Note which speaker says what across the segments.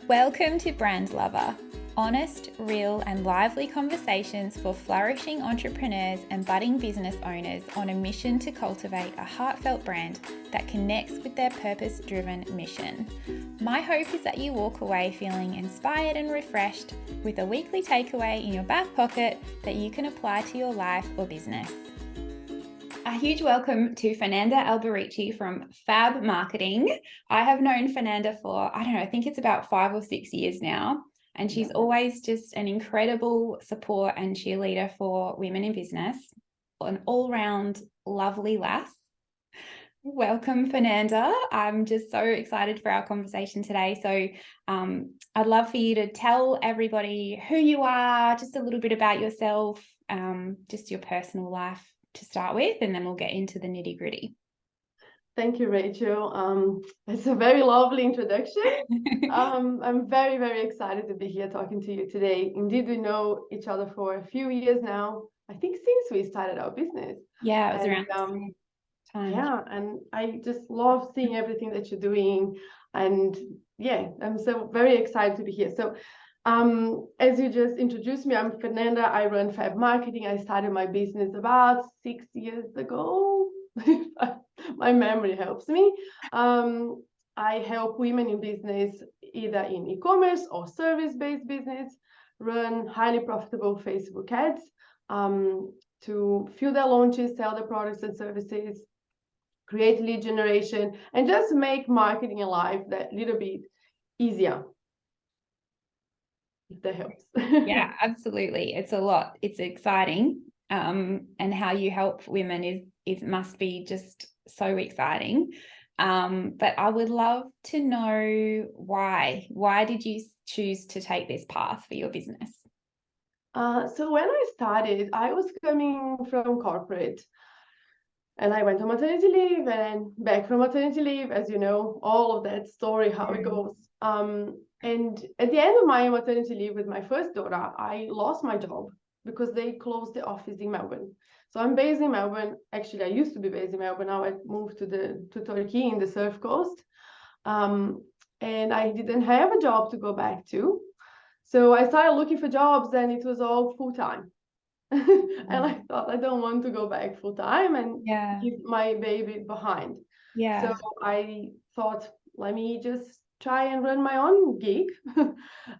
Speaker 1: Welcome to Brand Lover, honest, real, and lively conversations for flourishing entrepreneurs and budding business owners on a mission to cultivate a heartfelt brand that connects with their purpose-driven mission. My hope is that you walk away feeling inspired and refreshed with a weekly takeaway in your back pocket that you can apply to your life or business. A huge welcome to Fernanda Alberici from Fab Marketing. I have known Fernanda for, I think it's about 5 or 6 years now. And she's always just an incredible support and cheerleader for women in business. An all-round lovely lass. Welcome, Fernanda. I'm just so excited for our conversation today. So I'd love for you to tell everybody who you are, just a little bit about yourself, just your personal life to start with, and then we'll get into the nitty gritty.
Speaker 2: Thank you, Rachel. It's a very lovely introduction. I'm very, very excited to be here talking to you today. Indeed, we know each other for a few years now. I think since we started our business.
Speaker 1: Yeah, it was around the same time.
Speaker 2: Yeah, and I just love seeing everything that you're doing. And yeah, I'm so very excited to be here. So as you just introduced me, I'm Fernanda. I run Fab Marketing. I started my business about 6 years ago. My memory helps me. I help women in business, either in e-commerce or service-based business, run highly profitable Facebook ads to fuel their launches, sell their products and services, create lead generation, and just make marketing in life that little bit easier. If that helps.
Speaker 1: Yeah, absolutely. It's a lot. It's exciting. And how you help women is must be just so exciting. But I would love to know why. Why did you choose to take this path for your business?
Speaker 2: So when I started, I was coming from corporate. And I went on maternity leave and back from maternity leave, as you know, all of that story, how it goes. And at the end of my maternity leave with my first daughter, I lost my job because they closed the office in Melbourne. So I'm based in Melbourne. Actually, I used to be based in Melbourne. Now I moved to Turkey in the Surf Coast. And I didn't have a job to go back to. So I started looking for jobs and it was all full-time. And I thought I don't want to go back full time and leave my baby behind. So I thought, let me just try and run my own gig.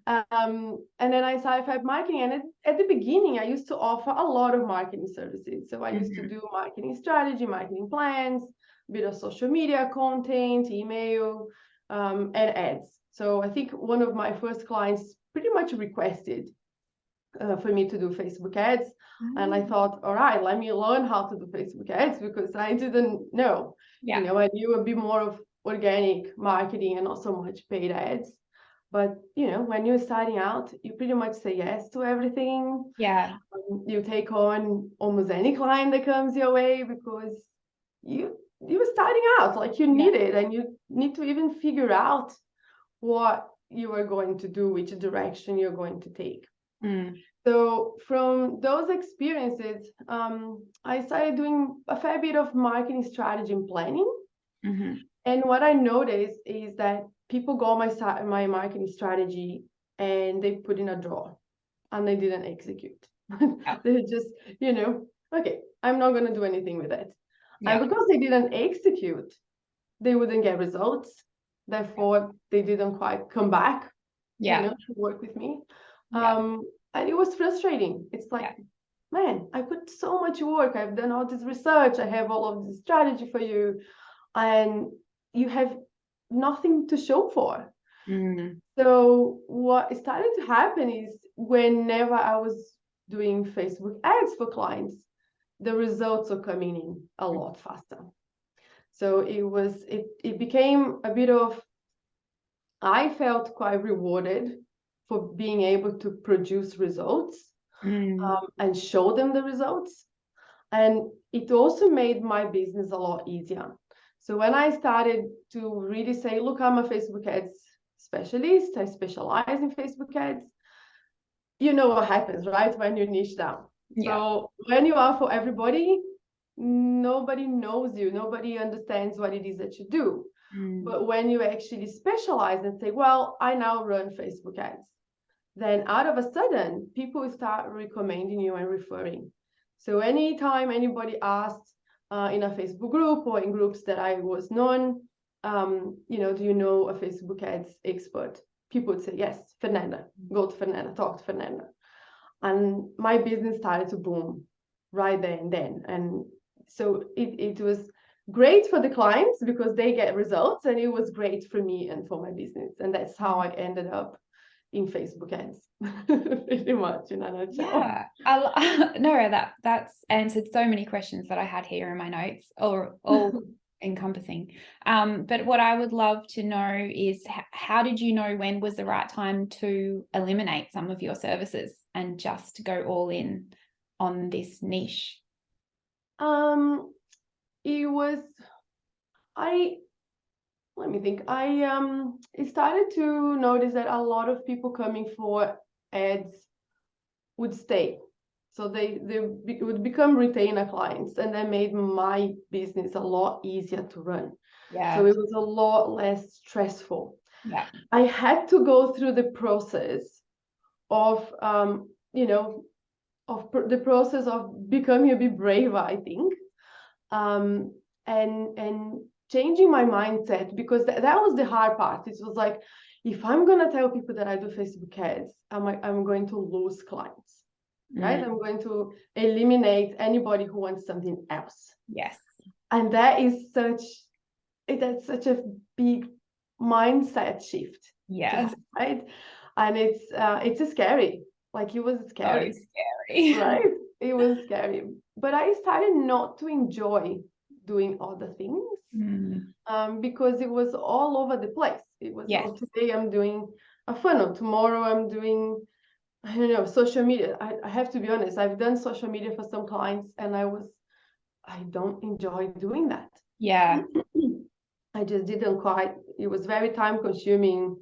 Speaker 2: And then I started Fab Marketing. And at the beginning, I used to offer a lot of marketing services. So I used to do marketing strategy, marketing plans, a bit of social media content, email, and ads. So I think one of my first clients pretty much requested for me to do Facebook ads. And I thought, all right, let me learn how to do Facebook ads because I didn't know. You know, I knew a bit more of organic marketing and not so much paid ads. But, you know, when you're starting out, you pretty much say yes to everything. You take on almost any client that comes your way because you were starting out, like you need it, and you need to even figure out what you are going to do, which direction you're going to take. So from those experiences, I started doing a fair bit of marketing strategy and planning. And what I noticed is that people got my marketing strategy and they put in a drawer and they didn't execute. They just, you know, okay, I'm not going to do anything with it. And because they didn't execute, they wouldn't get results. Therefore, they didn't quite come back, you know, to work with me. And it was frustrating. It's like, man, I put so much work. I've done all this research. I have all of this strategy for you. And you have nothing to show for. So what started to happen is whenever I was doing Facebook ads for clients, the results are coming in a lot faster. So it became a bit of, I felt quite rewarded for being able to produce results and show them the results. And it also made my business a lot easier. So when I started to really say, look, I'm a Facebook ads specialist, I specialize in Facebook ads, you know what happens, right? When you niche down. So when you are for everybody, nobody knows you, nobody understands what it is that you do. But when you actually specialize and say, well, I now run Facebook ads, then out of a sudden, people start recommending you and referring. So anytime anybody asked in a Facebook group or in groups that I was known, do you know a Facebook ads expert? People would say, yes, Fernanda, go to Fernanda, talk to Fernanda. And my business started to boom right there and then. And so it was great for the clients because they get results, and it was great for me and for my business. And that's how I ended up in Facebook ads, pretty much in a nutshell.
Speaker 1: Yeah, no, that's answered so many questions that I had here in my notes, all encompassing. But what I would love to know is how did you know when was the right time to eliminate some of your services and just go all in on this niche?
Speaker 2: It was let me think. I started to notice that a lot of people coming for ads would stay. So they would become retainer clients, and that made my business a lot easier to run.
Speaker 1: Yeah.
Speaker 2: So it was a lot less stressful.
Speaker 1: Yeah.
Speaker 2: I had to go through the process of the process of becoming a bit braver, I think, and changing my mindset, because that was the hard part. It was like, if I'm gonna tell people that I do Facebook ads, I'm going to lose clients, right? I'm going to eliminate anybody who wants something else.
Speaker 1: Yes.
Speaker 2: And that's such a big mindset shift.
Speaker 1: Yes.
Speaker 2: Right. And it's scary. Like, it was scary.
Speaker 1: So scary.
Speaker 2: Right. It was scary. But I started not to enjoy doing other things because it was all over the place. It was,
Speaker 1: yes.
Speaker 2: Today I'm doing a funnel. Tomorrow I'm doing, I don't know, social media. I have to be honest. I've done social media for some clients, and I don't enjoy doing that.
Speaker 1: Yeah.
Speaker 2: I just didn't quite. It was very time consuming.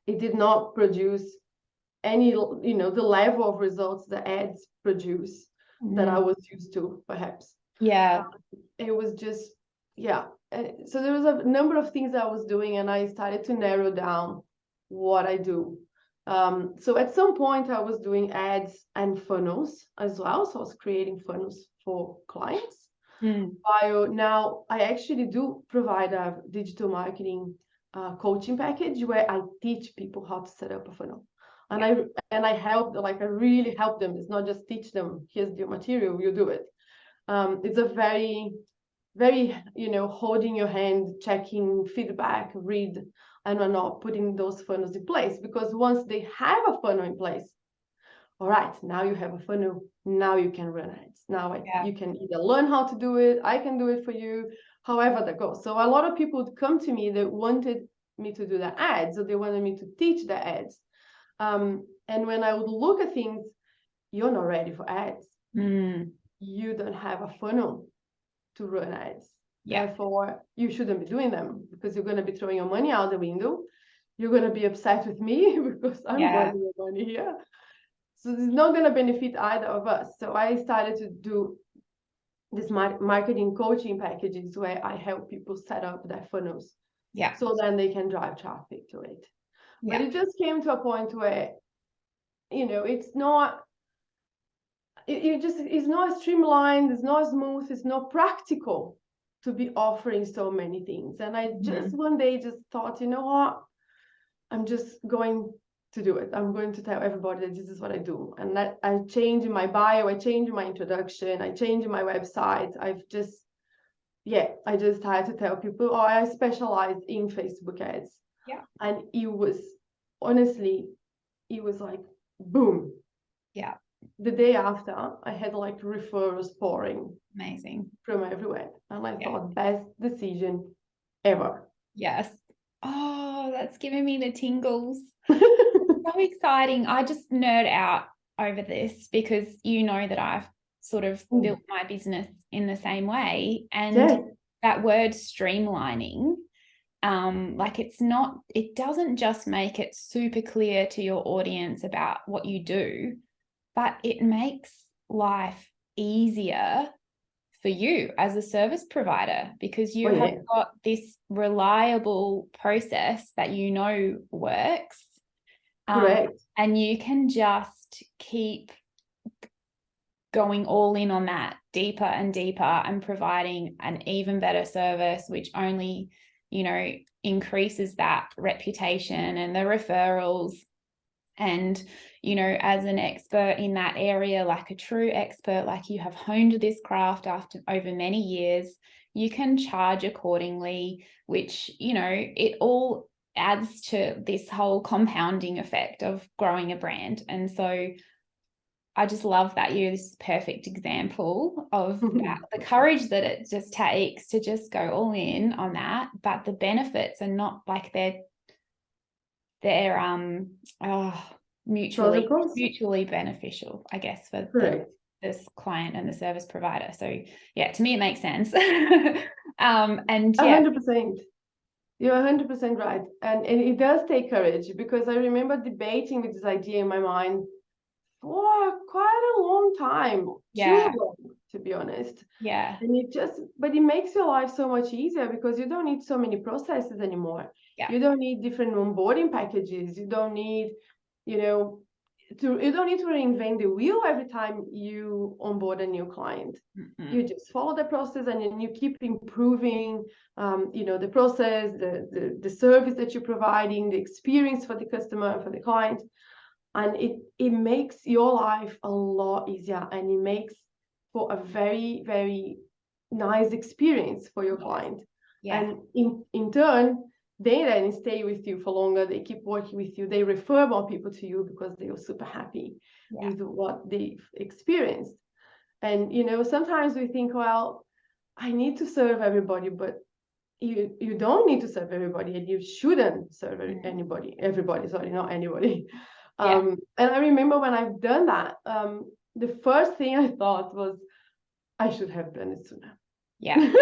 Speaker 2: It did not produce any, the level of results the ads produce that I was used to, perhaps.
Speaker 1: Yeah.
Speaker 2: It was just, yeah. So there was a number of things I was doing, and I started to narrow down what I do. So at some point I was doing ads and funnels as well. So I was creating funnels for clients. While now I actually do provide a digital marketing coaching package where I teach people how to set up a funnel. And I help, I really help them. It's not just teach them, here's the material, you do it. It's a very, very, holding your hand, checking feedback, read, and not putting those funnels in place. Because once they have a funnel in place, all right, now you have a funnel, now you can run ads. Now you can either learn how to do it, I can do it for you, however that goes. So a lot of people would come to me that wanted me to do the ads, or they wanted me to teach the ads. And when I would look at things, you're not ready for ads. You don't have a funnel to run ads. Therefore, you shouldn't be doing them, because you're going to be throwing your money out the window. You're going to be upset with me because I'm burning your money here. So it's not going to benefit either of us. So I started to do this marketing coaching packages where I help people set up their funnels. So then they can drive traffic to it. But it just came to a point where, it's not, it's not streamlined, it's not smooth, it's not practical to be offering so many things. And I just one day just thought, you know what, I'm just going to do it. I'm going to tell everybody that this is what I do. And that I changed my bio, I changed my introduction, I changed my website. I just started to tell people, I specialize in Facebook ads. And it was, honestly, it was like, boom. The day after, I had referrals pouring.
Speaker 1: Amazing.
Speaker 2: From everywhere. And I thought, best decision ever.
Speaker 1: Yes. Oh, that's giving me the tingles. So exciting. I just nerd out over this because you know that I've sort of built my business in the same way. And that word streamlining, it doesn't just make it super clear to your audience about what you do, but it makes life easier for you as a service provider, because you
Speaker 2: Oh,
Speaker 1: have
Speaker 2: yeah.
Speaker 1: got this reliable process that you know works.
Speaker 2: Correct.
Speaker 1: And you can just keep going all in on that deeper and deeper and providing an even better service, which only, increases that reputation and the referrals. And, as an expert in that area, like a true expert, like you have honed this craft over many years, you can charge accordingly, which, it all adds to this whole compounding effect of growing a brand. And so I just love that you're this perfect example of that, the courage that it just takes to just go all in on that, but the benefits are not like they're mutually beneficial, I guess, for this client and the service provider. So yeah, to me it makes sense. And yeah,
Speaker 2: 100%. You're 100% right. And it does take courage, because I remember debating with this idea in my mind for quite a long time, too long, to be honest.
Speaker 1: Yeah.
Speaker 2: And but it makes your life so much easier, because you don't need so many processes anymore.
Speaker 1: Yeah.
Speaker 2: You don't need different onboarding packages. You don't need, you don't need to reinvent the wheel every time you onboard a new client. You just follow the process, and then you keep improving, the process, the service that you're providing, the experience for the customer, for the client. And it makes your life a lot easier, and it makes for a very, very nice experience for your client. And in turn, they then stay with you for longer. They keep working with you. They refer more people to you because they were super happy with what they've experienced. And, sometimes we think, well, I need to serve everybody, but you don't need to serve everybody, and you shouldn't serve everybody, sorry, not anybody. And I remember when I've done that, the first thing I thought was, I should have done it sooner.
Speaker 1: Yeah.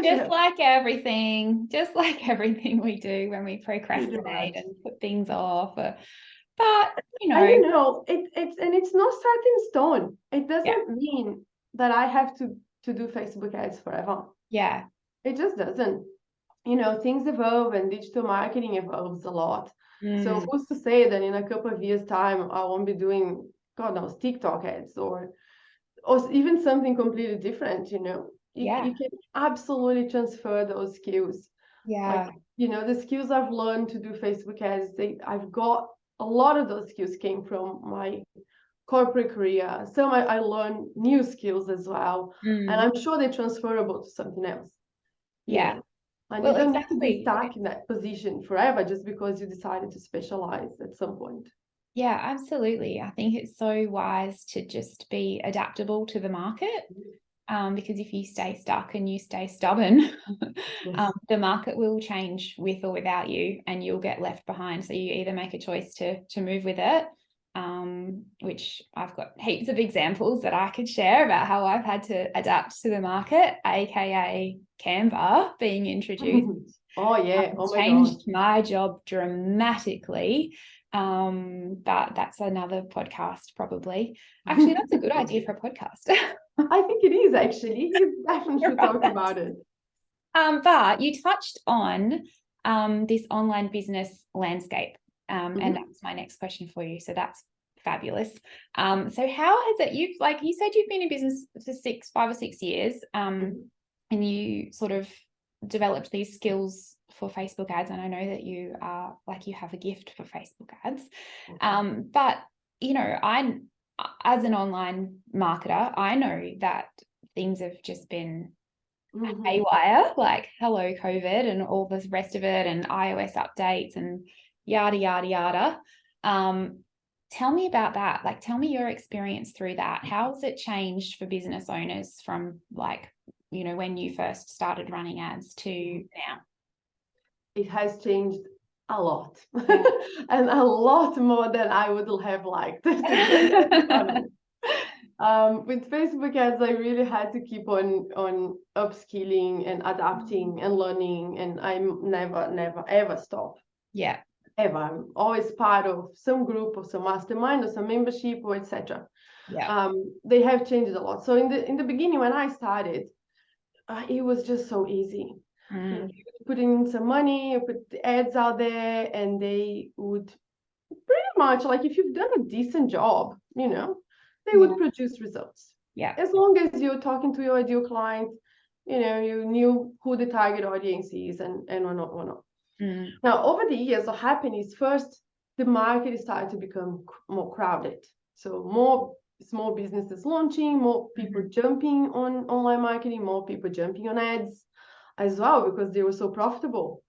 Speaker 1: Just like everything we do when we procrastinate and put things off. But
Speaker 2: it's not set in stone. It doesn't mean that I have to do Facebook ads forever.
Speaker 1: Yeah.
Speaker 2: It just doesn't. Things evolve, and digital marketing evolves a lot. So who's to say that in a couple of years' time I won't be doing, God knows, TikTok ads or even something completely different, You can absolutely transfer those skills.
Speaker 1: Yeah.
Speaker 2: Like, the skills I've learned to do Facebook ads, I've got a lot of those skills came from my corporate career. Some I learned new skills as well. And I'm sure they're transferable to something else.
Speaker 1: Yeah.
Speaker 2: And you don't need to be stuck in that position forever just because you decided to specialize at some point.
Speaker 1: Yeah, absolutely. I think it's so wise to just be adaptable to the market, because if you stay stuck and you stay stubborn, the market will change with or without you, and you'll get left behind. So you either make a choice to move with it, which I've got heaps of examples that I could share about how I've had to adapt to the market, aka Canva being introduced.
Speaker 2: Oh yeah,
Speaker 1: changed my job dramatically. But that's another podcast, probably. Actually, that's a good idea for a podcast.
Speaker 2: I think it is, actually. You definitely should talk about it.
Speaker 1: But you touched on this online business landscape, and that's my next question for you. So that's fabulous. So how has it, you said you've been in business for 5 or 6 years, and you sort of developed these skills for Facebook ads, and I know that you are you have a gift for Facebook ads. But I, as an online marketer, I know that things have just been haywire, like hello COVID and all the rest of it, and iOS updates and yada yada yada. Tell me about that. Tell me your experience through that. How has it changed for business owners from when you first started running ads to now?
Speaker 2: It has changed a lot, and a lot more than I would have liked. With Facebook ads, I really had to keep on upskilling and adapting and learning, and I never ever stop.
Speaker 1: Yeah.
Speaker 2: ever. I'm always part of some group or some mastermind or some membership or etc.
Speaker 1: Yeah.
Speaker 2: They have changed a lot. So in the beginning when I started, it was just so easy.
Speaker 1: Mm.
Speaker 2: You put in some money, you put the ads out there, and they would pretty much, like, if you've done a decent job, they
Speaker 1: Yeah.
Speaker 2: would produce results.
Speaker 1: Yeah.
Speaker 2: As long as you're talking to your ideal client, you knew who the target audience is and whatnot.
Speaker 1: Mm.
Speaker 2: Now, over the years, what happened is first, the market started to become more crowded. So more small businesses launching, more people jumping on online marketing, more people jumping on ads as well, because they were so profitable.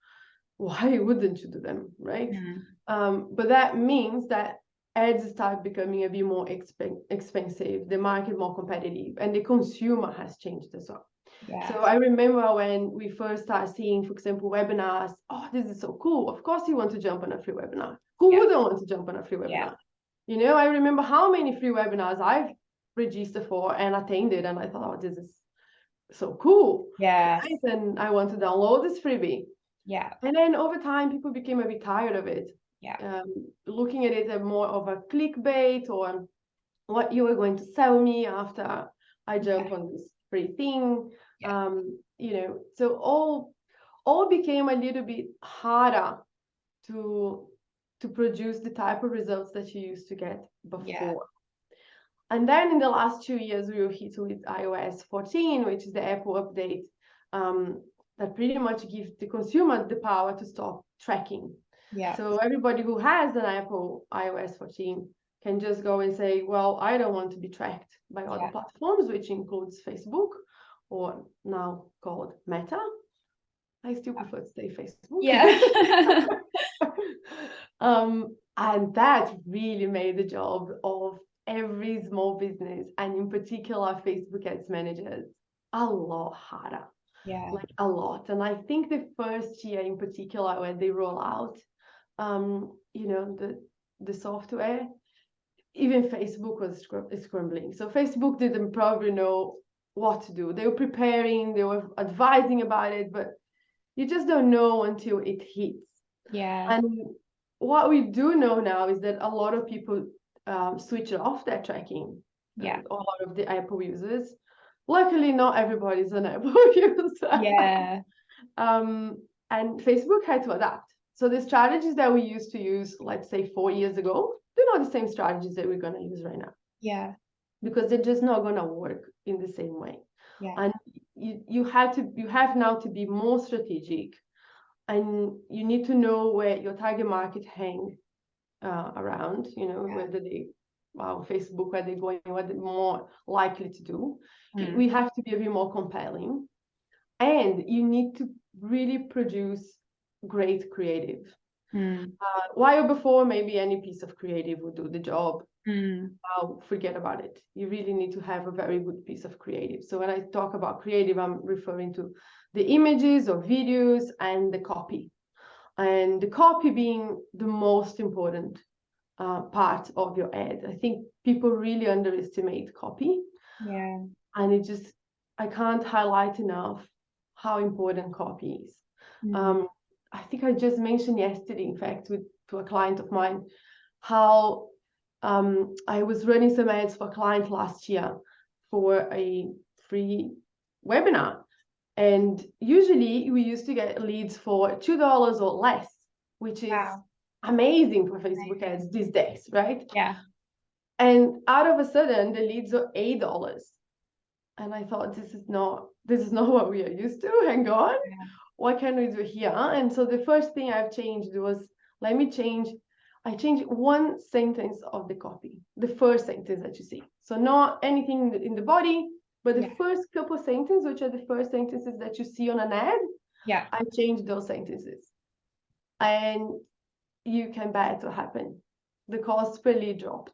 Speaker 2: Why wouldn't you do them, right? But that means that ads start becoming a bit more expensive, the market more competitive, and the consumer has changed as well.
Speaker 1: Yeah.
Speaker 2: So I remember when we first started seeing, for example, webinars. Oh, this is so cool. Of course you want to jump on a free webinar. Who
Speaker 1: Yeah.
Speaker 2: wouldn't want to jump on a free webinar? I remember how many free webinars I've registered for and attended, and I thought, oh, this is so cool.
Speaker 1: Yes.
Speaker 2: Right? And I want to download this freebie.
Speaker 1: Yeah.
Speaker 2: And then over time, people became a bit tired of it.
Speaker 1: Yeah.
Speaker 2: Looking at it as more of a clickbait, or what you were going to sell me after I jump on this free thing.
Speaker 1: Yeah.
Speaker 2: So all became a little bit harder to produce the type of results that you used to get before.
Speaker 1: Yeah.
Speaker 2: And then in the last 2 years, we were hit with iOS 14, which is the Apple update, that pretty much gives the consumer the power to stop tracking.
Speaker 1: Yeah.
Speaker 2: So everybody who has an Apple iOS 14 can just go and say, well, I don't want to be tracked by other platforms, which includes Facebook, or now called Meta. I still prefer to say Facebook.
Speaker 1: Yeah.
Speaker 2: And that really made the job of every small business, and in particular Facebook ads managers, a lot harder.
Speaker 1: Yeah.
Speaker 2: Like a lot. And I think the first year in particular, when they roll out the software, even Facebook was scrambling. So Facebook didn't probably know what to do. They were preparing, they were advising about it, but you just don't know until it hits.
Speaker 1: Yeah.
Speaker 2: And what we do know now is that a lot of people switch off their tracking.
Speaker 1: Yeah.
Speaker 2: A lot of the Apple users. Luckily, not everybody's an Apple user.
Speaker 1: Yeah.
Speaker 2: And Facebook had to adapt. So the strategies that we used to use, let's say 4 years ago, they're not the same strategies that we're going to use right now.
Speaker 1: Yeah.
Speaker 2: Because they're just not going to work in the same way.
Speaker 1: Yeah.
Speaker 2: And you have now to be more strategic, and you need to know where your target market hang around, whether they Facebook, where they're going, what they're more likely to do. We have to be a bit more compelling, and you need to really produce great creative. While before, maybe any piece of creative would do the job. Now forget about it. You really need to have a very good piece of creative. So when I talk about creative, I'm referring to the images or videos and the copy. And the copy being the most important part of your ad. I think people really underestimate copy.
Speaker 1: Yeah.
Speaker 2: And I can't highlight enough how important copy is. I think I just mentioned yesterday, in fact, to a client of mine, how I was running some ads for a client last year for a free webinar. And usually we used to get leads for $2 or less, which is amazing for Facebook ads these days, right?
Speaker 1: Yeah.
Speaker 2: And out of a sudden, the leads are $8. And I thought, this is not what we are used to. Hang on. Yeah. What can we do here? And so the first thing I've changed was, I changed one sentence of the copy, the first sentence that you see. So not anything in the body, but the first couple sentences, which are the first sentences that you see on an ad, I changed those sentences. And you can bet what happened. The cost per lead dropped.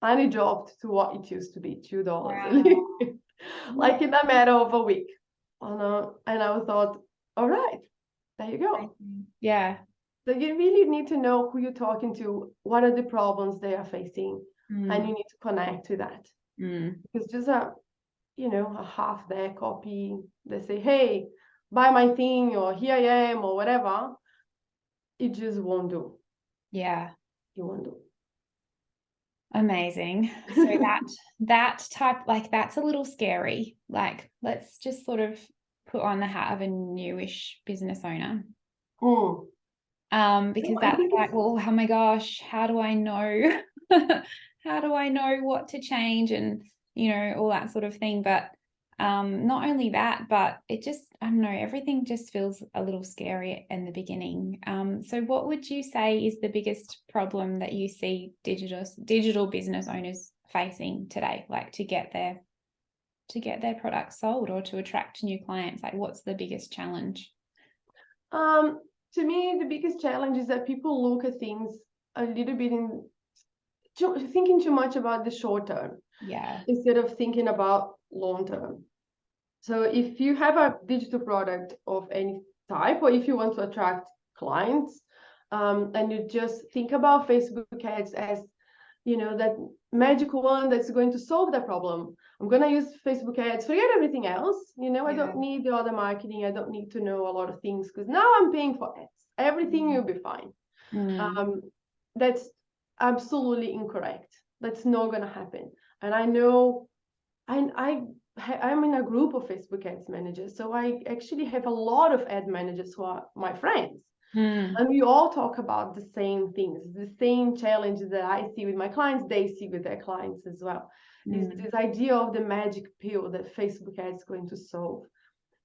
Speaker 2: And it dropped to what it used to be, $2 a lead. Like in a matter of a week. And I thought, all right, there you go.
Speaker 1: Yeah.
Speaker 2: So you really need to know who you're talking to, what are the problems they are facing, and you need to connect with that. Because just a half there copy, they say, hey, buy my thing, or here I am, or whatever, it just won't do.
Speaker 1: Yeah.
Speaker 2: you won't do.
Speaker 1: Amazing. So that type, like, that's a little scary. Like, let's just sort of put on the hat of a newish business owner.
Speaker 2: Mm.
Speaker 1: Because
Speaker 2: I
Speaker 1: that's
Speaker 2: think
Speaker 1: like, well, oh my gosh, how do I know? How do I know what to change, and all that sort of thing. But not only that, but it just, I don't know, everything just feels a little scary in the beginning. So what would you say is the biggest problem that you see digital business owners facing today, like to get their products sold or to attract new clients? Like, what's the biggest challenge?
Speaker 2: To me, the biggest challenge is that people look at things a little bit thinking too much about the short term
Speaker 1: Yeah.
Speaker 2: instead of thinking about long term. So if you have a digital product of any type, or if you want to attract clients, and you just think about Facebook ads as, that magical one that's going to solve the problem. I'm going to use Facebook ads, forget everything else. I
Speaker 1: Yeah.
Speaker 2: don't need the other marketing. I don't need to know a lot of things because now I'm paying for ads. Everything will be fine.
Speaker 1: Mm.
Speaker 2: That's absolutely incorrect. That's not going to happen. And I know I'm in a group of Facebook ads managers, so I actually have a lot of ad managers who are my friends.
Speaker 1: Mm.
Speaker 2: And we all talk about the same things, the same challenges that I see with my clients, they see with their clients as well. This idea of the magic pill that Facebook ads is going to solve.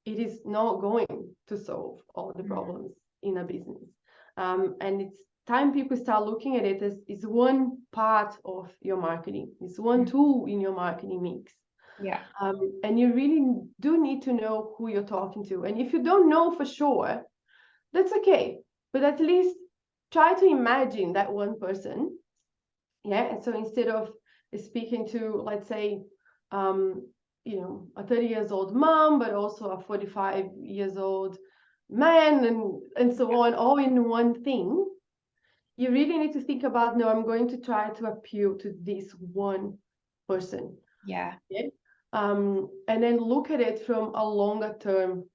Speaker 2: It is not going to solve all the problems in a business. And it's time people start looking at it as is one part of your marketing. It's one tool in your marketing mix.
Speaker 1: Yeah.
Speaker 2: And you really do need to know who you're talking to. And if you don't know for sure, that's okay. But at least try to imagine that one person. Yeah. And so instead of speaking to, let's say, a 30 years old mom, but also a 45 years old man, and so on, all in one thing, you really need to think about, no, I'm going to try to appeal to this one person.
Speaker 1: Yeah.
Speaker 2: Yeah. And then look at it from a longer term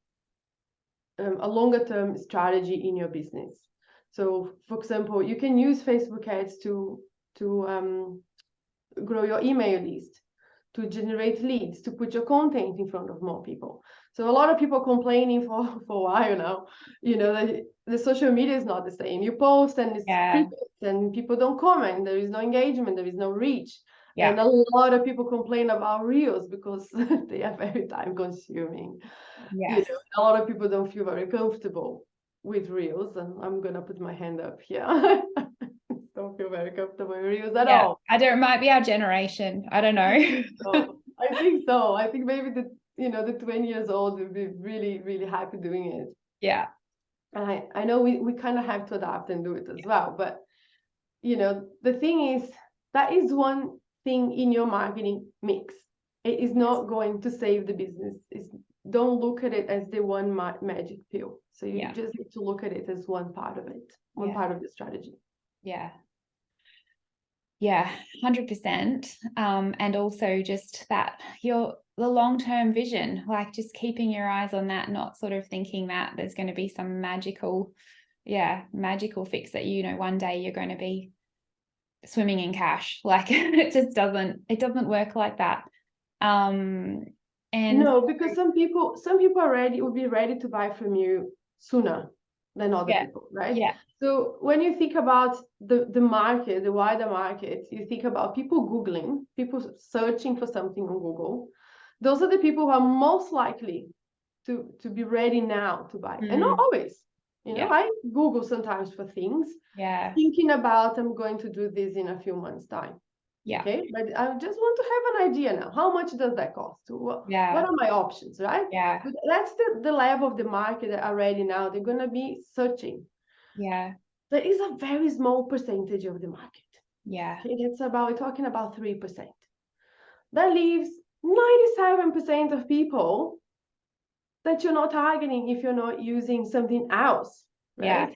Speaker 2: strategy in your business. So, for example, you can use Facebook ads to grow your email list, to generate leads, to put your content in front of more people. So a lot of people complaining for a while now, that the social media is not the same. You post and it's
Speaker 1: Yeah.
Speaker 2: crickets and people don't comment. There is no engagement. There is no reach. And
Speaker 1: Yeah.
Speaker 2: a lot of people complain about reels because they are very time consuming.
Speaker 1: Yes.
Speaker 2: A lot of people don't feel very comfortable with reels, and I'm gonna put my hand up here. Don't feel very comfortable with reels at
Speaker 1: Yeah.
Speaker 2: all.
Speaker 1: It might be our generation. I don't know.
Speaker 2: So I think so. I think maybe the 20 years old will be really, really happy doing it.
Speaker 1: Yeah.
Speaker 2: And I know we kind of have to adapt and do it as well. But the thing is, that is one thing in your marketing mix. It is not going to save the business. Don't look at it as the one magic pill. So you just need to look at it as one part of it, one part of the strategy.
Speaker 1: Yeah. Yeah, 100%. And also just that the long-term vision, like just keeping your eyes on that, not sort of thinking that there's going to be some magical fix that, one day you're going to be swimming in cash. Like it doesn't work like that. And
Speaker 2: no, because some people would be ready to buy from you sooner than other people, right?
Speaker 1: Yeah.
Speaker 2: So when you think about the market, the wider market, you think about people Googling, people searching for something on Google. Those are the people who are most likely to be ready now to buy. And not always. I Google sometimes for things, thinking about I'm going to do this in a few months' time.
Speaker 1: Yeah.
Speaker 2: Okay, but I just want to have an idea now. How much does that cost? What are my options, right?
Speaker 1: Yeah.
Speaker 2: But that's the level of the market that already now they're gonna be searching.
Speaker 1: Yeah.
Speaker 2: There is a very small percentage of the market.
Speaker 1: Yeah.
Speaker 2: Okay, we're talking about 3%. That leaves 97% of people that you're not targeting if you're not using something else, right?
Speaker 1: Yeah.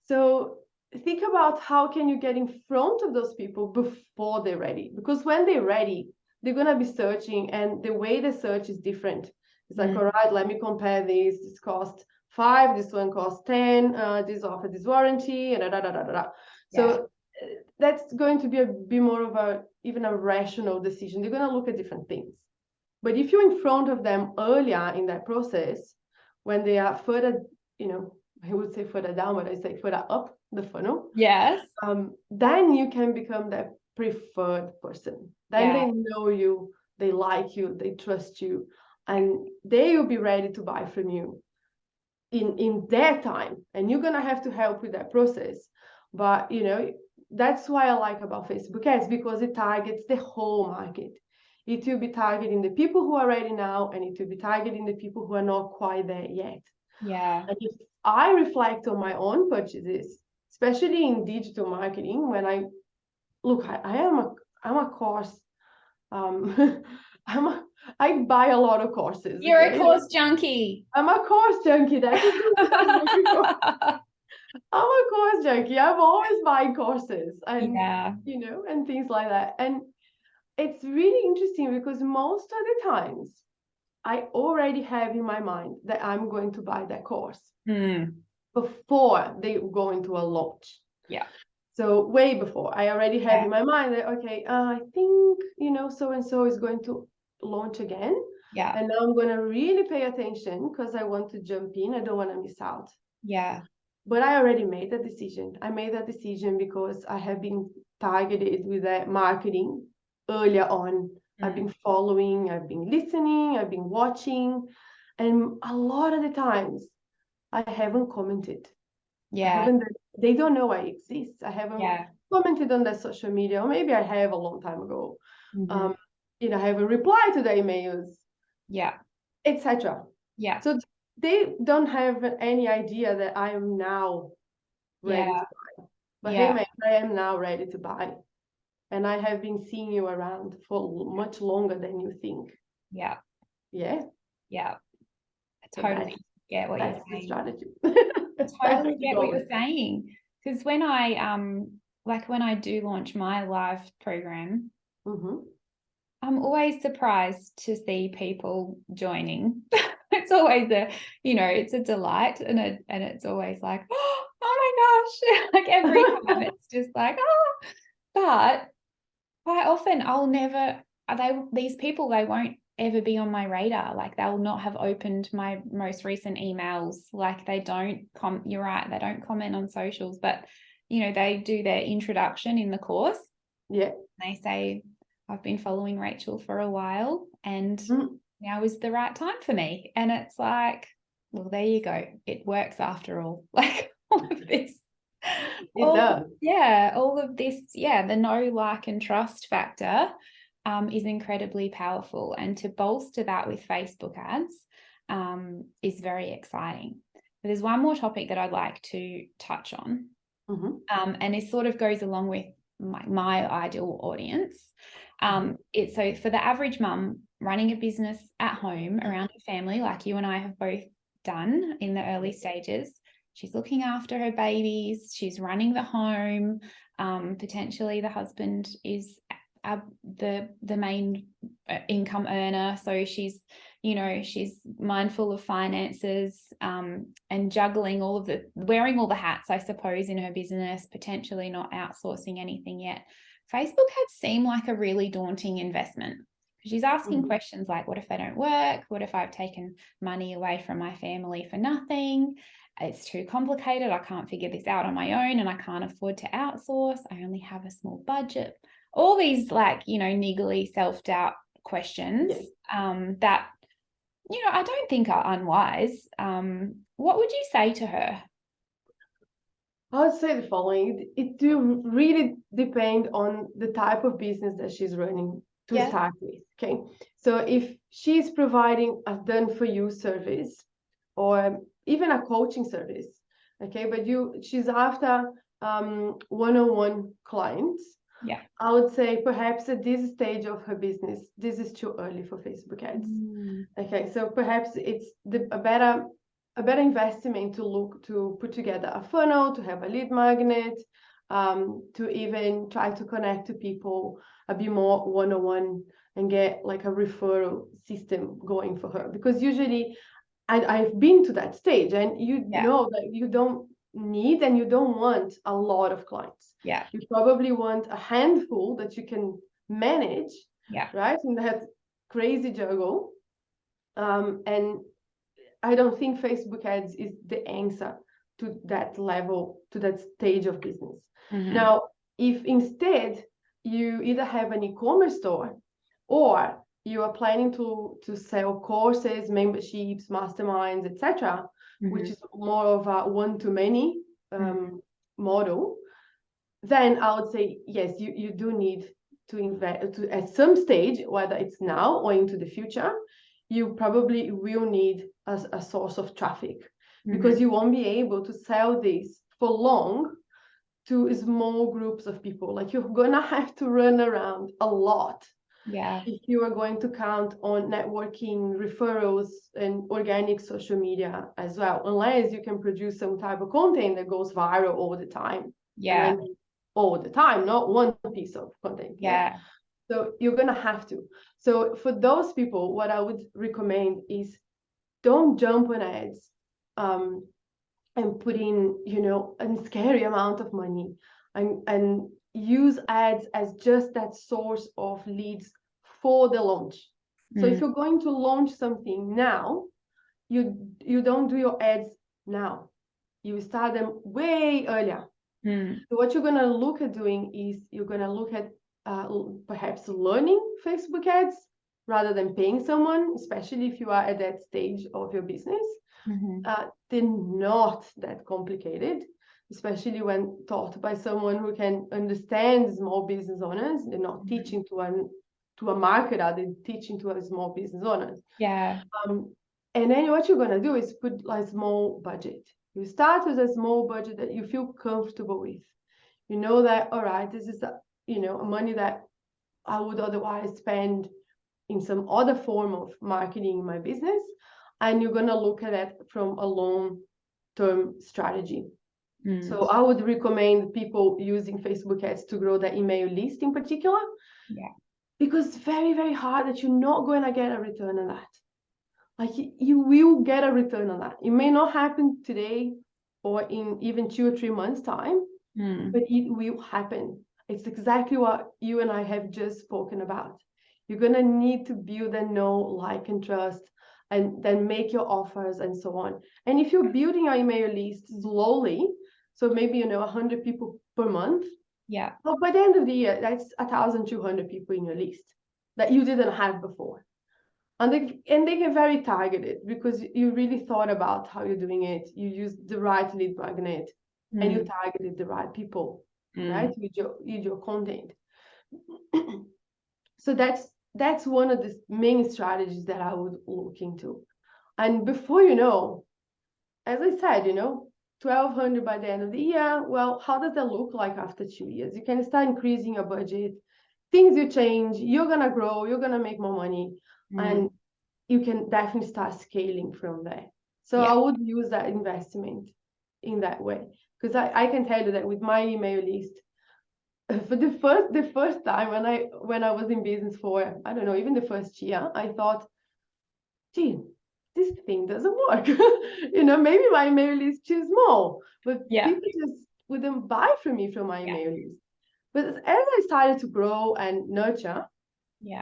Speaker 2: So think about how can you get in front of those people before they're ready, because when they're ready, they're going to be searching, and the way they search is different. It's like, all right, let me compare these. This costs 5, this one costs 10, this offer this warranty, and da, da, da, da, da. So that's going to be more of even a rational decision. They're going to look at different things. But if you're in front of them earlier in that process, when they are further, I would say further down, but I say further up the funnel.
Speaker 1: Yes.
Speaker 2: Then you can become that preferred person. Then they know you, they like you, they trust you, and they will be ready to buy from you in their time. And you're gonna have to help with that process. But that's why I like about Facebook ads, because it targets the whole market. It will be targeting the people who are ready now, and it will be targeting the people who are not quite there yet.
Speaker 1: Yeah.
Speaker 2: And if I reflect on my own purchases, especially in digital marketing, when I am a course, I buy a lot of courses.
Speaker 1: You're a course junkie.
Speaker 2: I'm a course junkie. That's what I was looking for. I'm a course junkie. I'm always buying courses and and things like that. And it's really interesting because most of the times I already have in my mind that I'm going to buy that course before they go into a launch.
Speaker 1: Yeah.
Speaker 2: So way before, I already have in my mind that, okay, I think, so-and-so is going to launch again.
Speaker 1: Yeah.
Speaker 2: And now I'm going to really pay attention because I want to jump in. I don't want to miss out.
Speaker 1: Yeah.
Speaker 2: But I already made that decision. I made that decision because I have been targeted with that marketing earlier on. I've been following, I've been listening, I've been watching. And a lot of the times I haven't commented.
Speaker 1: Yeah.
Speaker 2: They don't know I exist. I haven't commented on their social media, or maybe I have a long time ago. I haven't replied to their emails.
Speaker 1: Yeah.
Speaker 2: Etc.
Speaker 1: Yeah.
Speaker 2: So they don't have any idea that I am now ready to buy. But hey, man, I am now ready to buy. And I have been seeing you around for much longer than you think.
Speaker 1: Yeah.
Speaker 2: Yeah.
Speaker 1: Yeah. I totally get what you're saying.
Speaker 2: Strategy.
Speaker 1: I totally get what you're saying. Because when I do launch my live program, I'm always surprised to see people joining. It's always it's a delight, and it's always like, oh my gosh, like every time it's just like, oh. But quite often these people, they won't ever be on my radar. Like, they'll not have opened my most recent emails. Like, they don't you're right, they don't comment on socials, but they do their introduction in the course.
Speaker 2: Yeah.
Speaker 1: They say, I've been following Rachel for a while, and now is the right time for me. And it's like, well, there you go. It works after all. Like, all of this. All of this, the know, like, and trust factor is incredibly powerful. And to bolster that with Facebook ads is very exciting. But there's one more topic that I'd like to touch on. And it sort of goes along with my ideal audience. It's so for the average mum running a business at home around her family, like you and I have both done in the early stages. She's looking after her babies, she's running the home, potentially the husband is the main income earner, so she's mindful of finances, and juggling wearing all the hats, I suppose, in her business, potentially not outsourcing anything yet. Facebook ads seem like a really daunting investment. She's asking questions like, what if they don't work? What if I've taken money away from my family for nothing? It's too complicated. I can't figure this out on my own, and I can't afford to outsource. I only have a small budget. All these niggly self-doubt questions that, I don't think are unwise. What would you say to her?
Speaker 2: I would say the following. It will really depend on the type of business that she's running to start with. Okay. So if she's providing a done-for-you service, or even a coaching service, okay, but she's after one-on-one clients, I would say perhaps at this stage of her business, this is too early for Facebook ads. Okay, so perhaps it's a better investment to put together a funnel, to have a lead magnet, to even try to connect to people a bit more one-on-one and get like a referral system going for her. Because usually I've been to that stage, and know that you don't need, and you don't want a lot of clients.
Speaker 1: Yeah.
Speaker 2: You probably want a handful that you can manage,
Speaker 1: Yeah.
Speaker 2: right? In that crazy juggle. And I don't think Facebook ads is the answer to that level, to that stage of business.
Speaker 1: Mm-hmm.
Speaker 2: Now, if instead you either have an e-commerce store, or you are planning to sell courses, memberships, masterminds, etc., which is more of a one-to-many model, then I would say, yes, you do need to invest at some stage, whether it's now or into the future. You probably will need a source of traffic, because you won't be able to sell this for long to small groups of people. Like, you're gonna have to run around a lot.
Speaker 1: Yeah.
Speaker 2: If you are going to count on networking, referrals, and organic social media as well, unless you can produce some type of content that goes viral all the time.
Speaker 1: Yeah.
Speaker 2: All the time, not one piece of content.
Speaker 1: Yeah.
Speaker 2: So you're gonna have to. So for those people, what I would recommend is, don't jump on ads and put in, a scary amount of money, and use ads as just that source of leads for the launch. So if you're going to launch something now, you don't do your ads now. You start them way earlier. So what you're going to look at doing is, you're going to look at perhaps learning Facebook ads rather than paying someone, especially if you are at that stage of your business. They're not that complicated, especially when taught by someone who can understand small business owners. They're not teaching to a marketer, they're teaching to a small business owners.
Speaker 1: Yeah.
Speaker 2: And then what you're going to do is put like small budget. You start with a small budget that you feel comfortable with. You know that, all right, this is a money that I would otherwise spend in some other form of marketing in my business, and you're going to look at it from a long-term strategy. So I would recommend people using Facebook ads to grow their email list in particular.
Speaker 1: Yeah.
Speaker 2: Because it's very, very hard that you're not going to get a return on that. Like, you will get a return on that. It may not happen today or in even 2 or 3 months' time, but it will happen. It's exactly what you and I have just spoken about. You're going to need to build and know, like, and trust, and then make your offers and so on. And if you're building your email list slowly, so maybe 100 people per month, well, by the end of the year, that's 1,200 people in your list that you didn't have before. And they get very targeted, because you really thought about how you're doing it. You used the right lead magnet, and you targeted the right people, right, with your content. So that's one of the main strategies that I would look into. And before as I said, 1,200 by the end of the year. Well, how does that look like after 2 years? You can start increasing your budget. Things will change. You're gonna grow. You're gonna make more money, and you can definitely start scaling from there. So I would use that investment in that way, because I can tell you that with my email list, for the first time when I was in business for, I don't know, even the first year, I thought, gee, this thing doesn't work. Maybe my email list is too small, but people just wouldn't buy from me from my email list. But as I started to grow and nurture,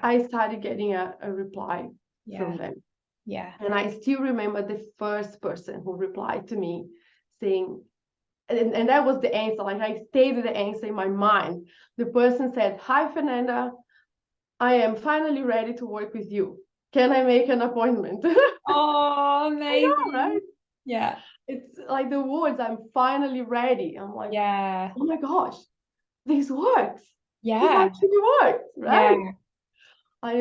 Speaker 2: I started getting a reply from them. And I still remember the first person who replied to me saying, and that was the answer. Like, I stayed with the answer in my mind. The person said, "Hi, Fernanda, I am finally ready to work with you. Can I make an appointment?"
Speaker 1: Oh, amazing.
Speaker 2: I know, right?
Speaker 1: Yeah.
Speaker 2: It's like the words, "I'm finally ready." I'm like, oh my gosh, this works.
Speaker 1: Yeah.
Speaker 2: This actually works, right?
Speaker 1: Yeah.
Speaker 2: And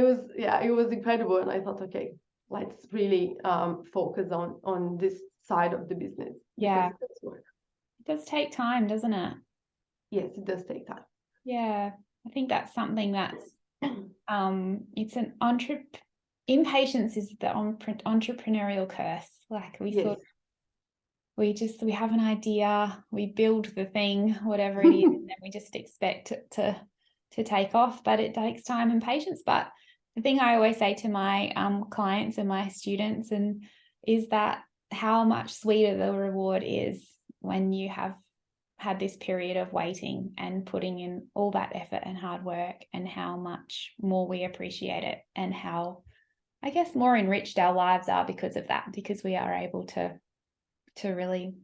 Speaker 2: it was incredible. And I thought, okay, let's really focus on this side of the business.
Speaker 1: Yeah.
Speaker 2: Because it does work.
Speaker 1: It does take time, doesn't it?
Speaker 2: Yes, it does take time.
Speaker 1: Yeah. I think that's something that's it's an impatience is the entrepreneurial curse. Like, we have an idea, we build the thing, whatever it is, and then we just expect it to take off, but it takes time and patience. But the thing I always say to my clients and my students is that how much sweeter the reward is when you have had this period of waiting and putting in all that effort and hard work, and how much more we appreciate it, and how, I guess, more enriched our lives are because of that, because we are able to really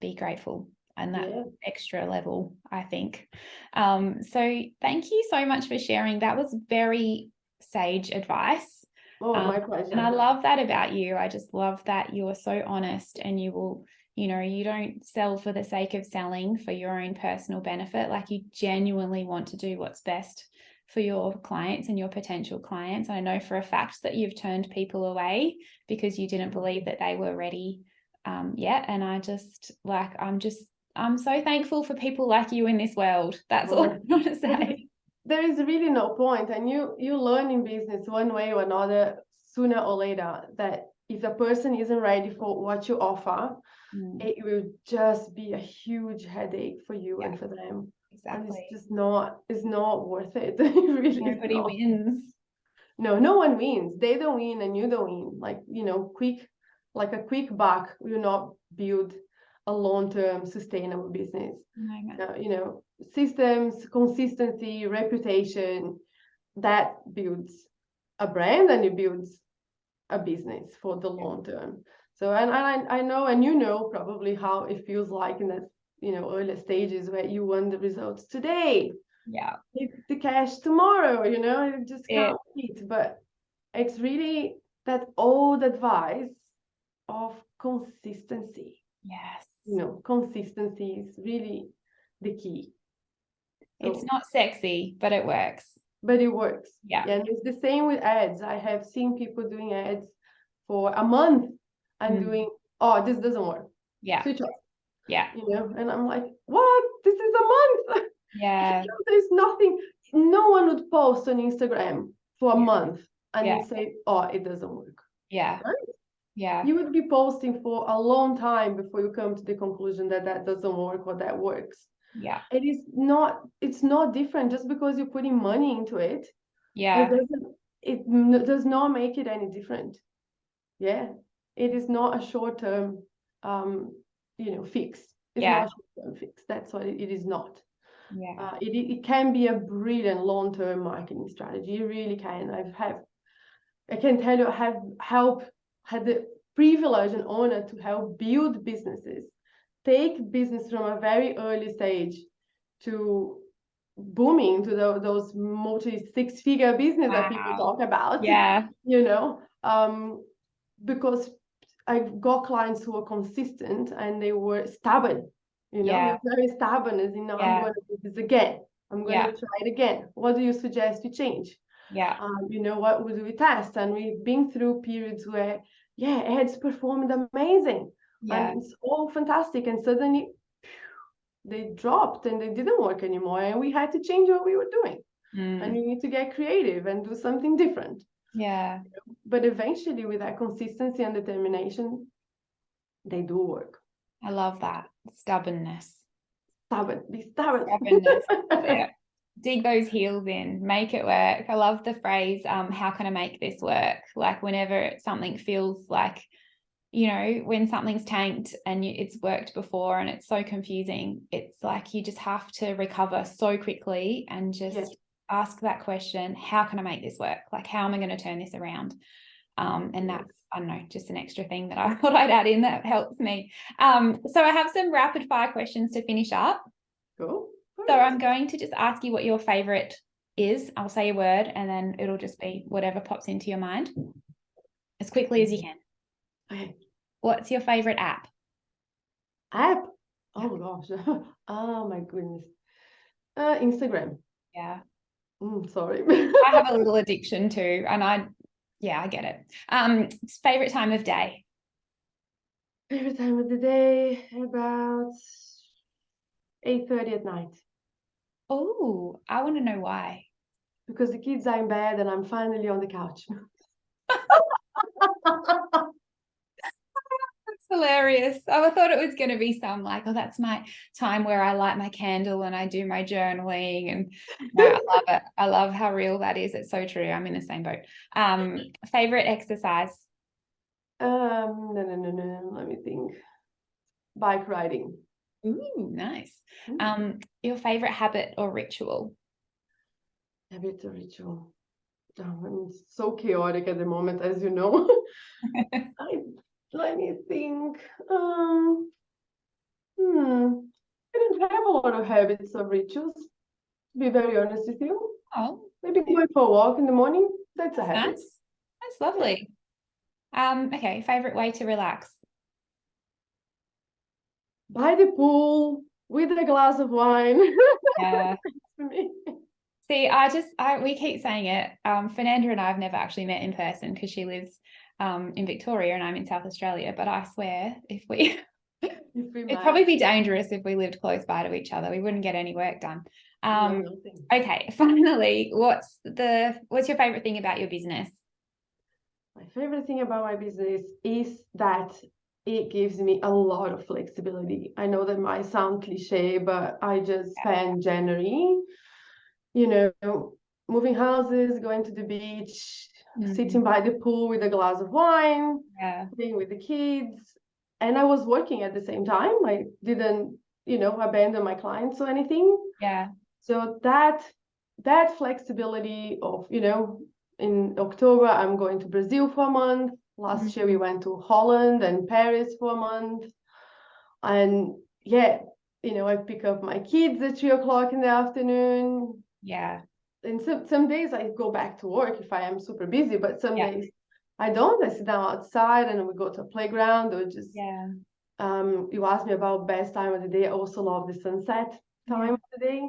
Speaker 1: be grateful, and that extra level, I think. So thank you so much for sharing. That was very sage advice.
Speaker 2: Oh, my pleasure.
Speaker 1: And I love that about you. I just love that you're so honest, and you will, you don't sell for the sake of selling for your own personal benefit. Like, you genuinely want to do what's best for your clients and your potential clients. I know for a fact that you've turned people away because you didn't believe that they were ready yet. And I'm so thankful for people like you in this world. That's all I want to say.
Speaker 2: There is really no point, and you learn in business one way or another, sooner or later, that if the person isn't ready for what you offer, it will just be a huge headache for you and for them.
Speaker 1: Exactly.
Speaker 2: And it's not worth it. It really
Speaker 1: Nobody wins.
Speaker 2: No one wins. They don't win and you don't win. Like, a quick buck will not build a long-term sustainable business. Systems, consistency, reputation, that builds a brand, and it builds a business for the long term. So, and I know, and probably how it feels like in that, early stages where you want the results today.
Speaker 1: Yeah.
Speaker 2: Need the cash tomorrow, you just can't wait. But it's really that old advice of consistency.
Speaker 1: Yes.
Speaker 2: Consistency is really the key.
Speaker 1: So, it's not sexy, but it works.
Speaker 2: But it works.
Speaker 1: Yeah.
Speaker 2: And it's the same with ads. I have seen people doing ads for a month and doing, this doesn't work.
Speaker 1: Yeah.
Speaker 2: Switch off.
Speaker 1: Yeah.
Speaker 2: And I'm like, what? This is a month.
Speaker 1: Yeah.
Speaker 2: There's nothing. No one would post on Instagram for a month and then say, it doesn't work.
Speaker 1: Yeah.
Speaker 2: Right?
Speaker 1: Yeah.
Speaker 2: You would be posting for a long time before you come to the conclusion that doesn't work or that works.
Speaker 1: Yeah.
Speaker 2: It's not different just because you're putting money into it.
Speaker 1: Yeah.
Speaker 2: It does not make it any different. Yeah. It is not a short-term fix. It's not a short-term fix. That's what it is not.
Speaker 1: Yeah.
Speaker 2: It can be a brilliant long-term marketing strategy. It really can. I can tell you, I have had the privilege and honor to help build businesses, take business from a very early stage to booming to those multi-six-figure business that people talk about.
Speaker 1: Yeah.
Speaker 2: Because I got clients who were consistent and they were stubborn. They're very stubborn, as in, I'm going to do this again. I'm going to try it again. What do you suggest you change?
Speaker 1: Yeah.
Speaker 2: What would we test? And we've been through periods where, ads performed amazing. And it's all fantastic. And suddenly they dropped and they didn't work anymore. And we had to change what we were doing. And we need to get creative and do something different.
Speaker 1: Yeah.
Speaker 2: But eventually, with that consistency and determination, they do work.
Speaker 1: I love that. Stubbornness.
Speaker 2: Be stubborn.
Speaker 1: Stubbornness. Yeah. Dig those heels in, make it work. I love the phrase, how can I make this work? Like, whenever something feels like, when something's tanked and it's worked before and it's so confusing, it's like you just have to recover so quickly and just ask that question, how can I make this work? Like, how am I going to turn this around? And that's, I don't know, just an extra thing that I thought I'd add in that helps me. So I have some rapid fire questions to finish up.
Speaker 2: Cool.
Speaker 1: So I'm going to just ask you what your favorite is. I'll say a word and then it'll just be whatever pops into your mind as quickly as you can.
Speaker 2: Okay.
Speaker 1: What's your favorite app?
Speaker 2: App? Oh gosh. Oh my goodness. Instagram.
Speaker 1: Yeah.
Speaker 2: Sorry.
Speaker 1: I have a little addiction too, and I get it. Favorite time of day?
Speaker 2: Favorite time of the day, about 8:30 at night.
Speaker 1: Oh, I want to know why.
Speaker 2: Because the kids are in bed and I'm finally on the couch.
Speaker 1: That's hilarious. I thought it was going to be some like, that's my time where I light my candle and I do my journaling, and I love it. I love how real that is. It's so true. I'm in the same boat. Favorite exercise?
Speaker 2: No. Let me think. Bike riding.
Speaker 1: Ooh, nice.
Speaker 2: Mm.
Speaker 1: Your favorite habit or ritual?
Speaker 2: Habit or ritual. It's so chaotic at the moment, as you know. I, Let me think. I don't have a lot of habits or rituals, to be very honest with you.
Speaker 1: Oh,
Speaker 2: Maybe going for a walk in the morning, that's a
Speaker 1: that's
Speaker 2: habit.
Speaker 1: nice. That's
Speaker 2: Yeah.
Speaker 1: lovely. Okay, favorite way to relax?
Speaker 2: By the pool with a glass of wine.
Speaker 1: Yeah.
Speaker 2: For me.
Speaker 1: See, we keep saying it. Fernanda and I have never actually met in person because she lives in Victoria and I'm in South Australia. But I swear, if we,
Speaker 2: If we
Speaker 1: it'd
Speaker 2: met.
Speaker 1: probably be dangerous if we lived close by to each other. We wouldn't get any work done.
Speaker 2: No,
Speaker 1: Um,
Speaker 2: nothing.
Speaker 1: okay, finally, what's your favorite thing about your business?
Speaker 2: My favorite thing about my business is that it gives me a lot of flexibility. I know that might sound cliche, but I just spend January, you know, moving houses, going to the beach, sitting by the pool with a glass of wine,
Speaker 1: Yeah,
Speaker 2: being with the kids. And I was working at the same time. I didn't, abandon my clients or anything.
Speaker 1: yeah,
Speaker 2: So that flexibility of, in October, I'm going to Brazil for a month. Last year, we
Speaker 1: mhm,
Speaker 2: went to Holland and Paris for a month. And yeah, I pick up my kids at 3 o'clock in the afternoon.
Speaker 1: yeah,
Speaker 2: And some days I go back to work if I am super busy, but some
Speaker 1: yeah,
Speaker 2: days I don't. I sit down outside and we go to a playground or just,
Speaker 1: yeah,
Speaker 2: you asked me about best time of the day. I also love the sunset
Speaker 1: yeah,
Speaker 2: time of the day,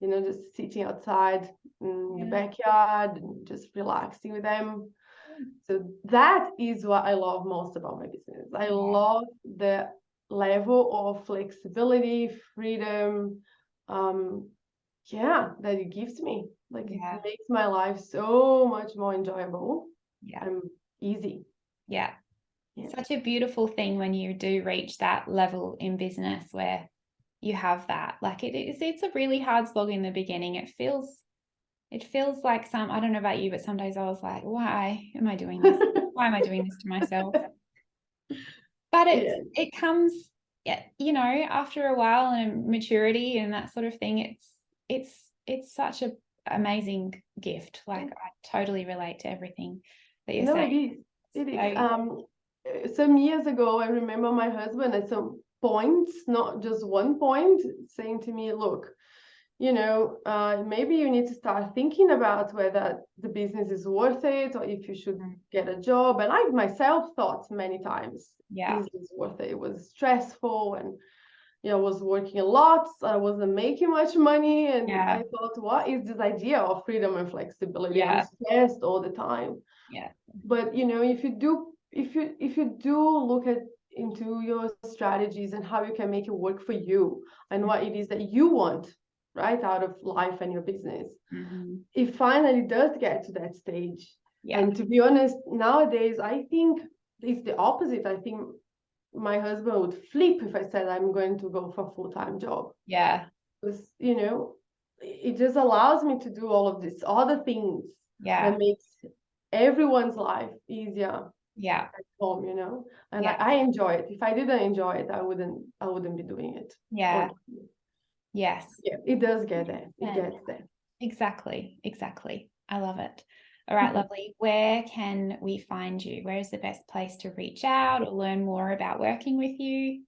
Speaker 2: just sitting outside in the
Speaker 1: yeah,
Speaker 2: backyard and just relaxing with them. So that is what I love most about my business. I
Speaker 1: yeah,
Speaker 2: love the level of flexibility, freedom, um, that it gives me. Like it
Speaker 1: yeah,
Speaker 2: makes my life so much more enjoyable
Speaker 1: yeah,
Speaker 2: and easy.
Speaker 1: yeah.
Speaker 2: Yeah.
Speaker 1: Such a beautiful thing when you do reach that level in business where you have that. Like it's a really hard slog in the beginning. It feels like I don't know about you, but some days I was like, why am I doing this? Why am I doing this to myself? But
Speaker 2: Yeah.
Speaker 1: it comes, yeah, after a while and maturity and that sort of thing, it's such a amazing gift. Like I totally relate to everything that you're
Speaker 2: No,
Speaker 1: saying.
Speaker 2: it is. It is.
Speaker 1: So
Speaker 2: Some years ago, I remember my husband at some points, not just one point, saying to me, look, maybe you need to start thinking about whether the business is worth it or if you should get a job. And I myself thought many times,
Speaker 1: yeah,
Speaker 2: is this worth it? It was stressful and I was working a lot. I wasn't making much money. And
Speaker 1: yeah,
Speaker 2: I thought, what is this idea of freedom and flexibility? I'm
Speaker 1: yeah,
Speaker 2: stressed all the time.
Speaker 1: yeah,
Speaker 2: But if you do look at into your strategies and how you can make it work for you and what it is that you want, right, out of life and your business,
Speaker 1: mm-hmm.
Speaker 2: it finally does get to that stage.
Speaker 1: Yeah,
Speaker 2: And to be honest, nowadays I think it's the opposite. I think my husband would flip if I said I'm going to go for a full-time job.
Speaker 1: yeah,
Speaker 2: Because, it just allows me to do all of these other things
Speaker 1: yeah,
Speaker 2: that makes everyone's life easier
Speaker 1: yeah,
Speaker 2: at home, and I,
Speaker 1: yeah,
Speaker 2: I enjoy it. If I didn't enjoy it, I wouldn't be doing it.
Speaker 1: yeah,
Speaker 2: Honestly.
Speaker 1: yes.
Speaker 2: Yeah, it does get there. It
Speaker 1: 100%.
Speaker 2: gets there.
Speaker 1: Exactly, exactly. I love it. All right, lovely. Where can we find you? Where is the best place to reach out or learn more about working with you?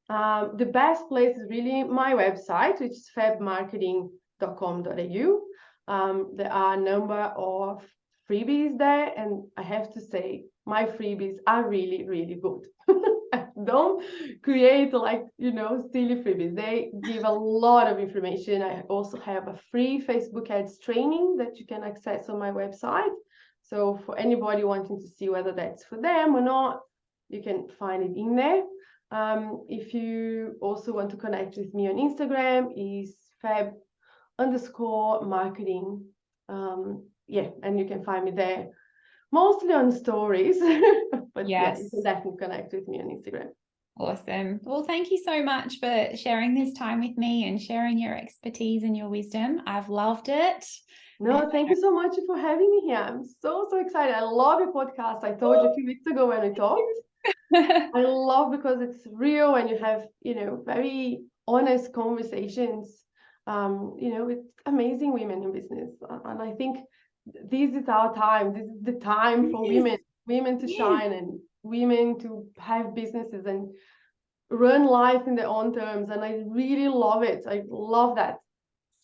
Speaker 2: The best place is really my website, which is fabmarketing.com.au. There are a number of freebies there, and I have to say, my freebies are really, really good. Don't create silly freebies. They give a lot of information. I also have a free Facebook ads training that you can access on my website. So for anybody wanting to see whether that's for them or not, you can find it in there. If you also want to connect with me on Instagram, is fab_marketing. And you can find me there, mostly on stories. But yeah, you can
Speaker 1: Yes.
Speaker 2: definitely connect with me on Instagram.
Speaker 1: Awesome. Well, thank you so much for sharing this time with me and sharing your expertise and your wisdom. I've loved it. And
Speaker 2: No, thank you so much for having me here. I'm so, so excited. I love your podcast. I told you a few weeks ago when we talked. I love because it's real and you have, very honest conversations. It's amazing women in business. And I think this is our time. This is the time for
Speaker 1: Yes,
Speaker 2: women to
Speaker 1: yes.
Speaker 2: shine and women to have businesses and run life in their own terms. And I really love it. I love that.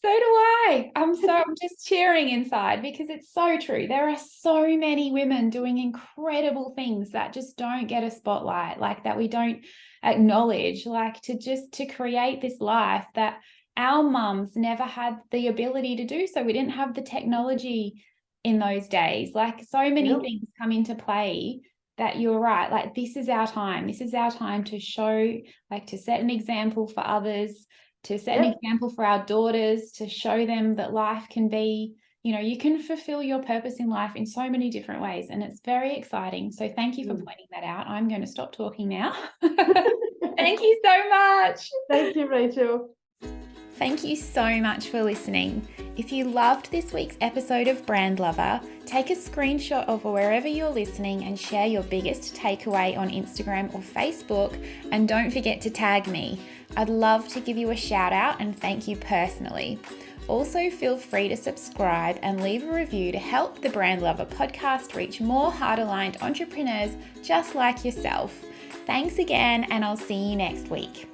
Speaker 1: So do I. I'm just cheering inside because it's so true. There are so many women doing incredible things that just don't get a spotlight, like that we don't acknowledge, like to create this life that our mums never had the ability to do so. We didn't have the technology in those days. Like so many
Speaker 2: Yep.
Speaker 1: things come into play that you're right. Like this is our time. This is our time to show, like to set an example for others, to set an
Speaker 2: Yep.
Speaker 1: example for our daughters, to show them that life can be, you can fulfill your purpose in life in so many different ways. And it's very exciting. So thank you for pointing that out. I'm going to stop talking now. Thank you so much.
Speaker 2: Thank you, Rachel.
Speaker 1: Thank you so much for listening. If you loved this week's episode of Brand Lover, take a screenshot of wherever you're listening and share your biggest takeaway on Instagram or Facebook. And don't forget to tag me. I'd love to give you a shout out and thank you personally. Also, feel free to subscribe and leave a review to help the Brand Lover podcast reach more heart-aligned entrepreneurs just like yourself. Thanks again, and I'll see you next week.